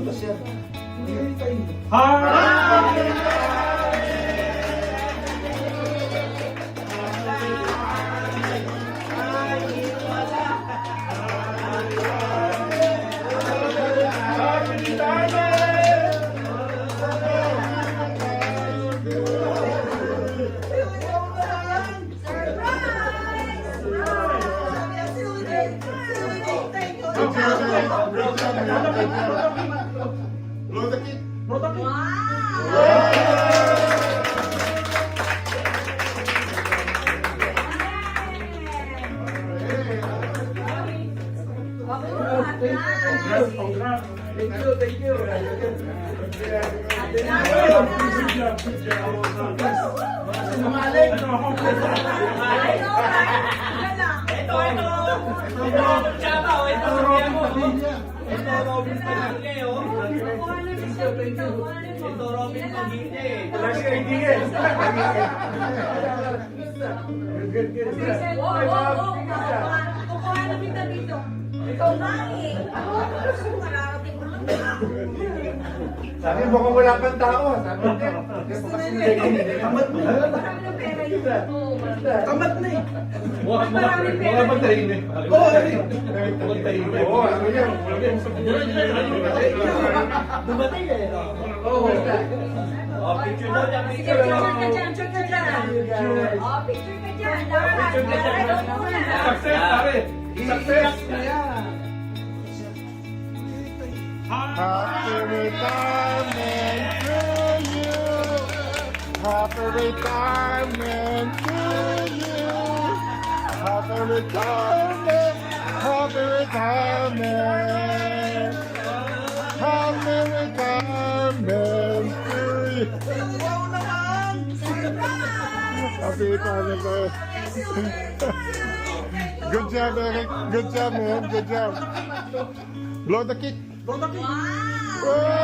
butas yan. Blow the kid. Thank you. Sabi mo kung wala pang tao. Sabi mo tamat na. Tamat na eh. Mga pagtayin eh. Oo, Pagtayin eh. oo, ano yan? Dumating eh. Oo. Picture daw niya, picture. Picture ka dyan. Oh, picture ka dyan. Success, pare. Success. Happy retirement to you. Happy retirement to you. Happy retirement. Happy retirement. Happy retirement to you. Happy retirement. Good job, Eric. Good job, man. Good job. Blow the kick. Wow! Oh!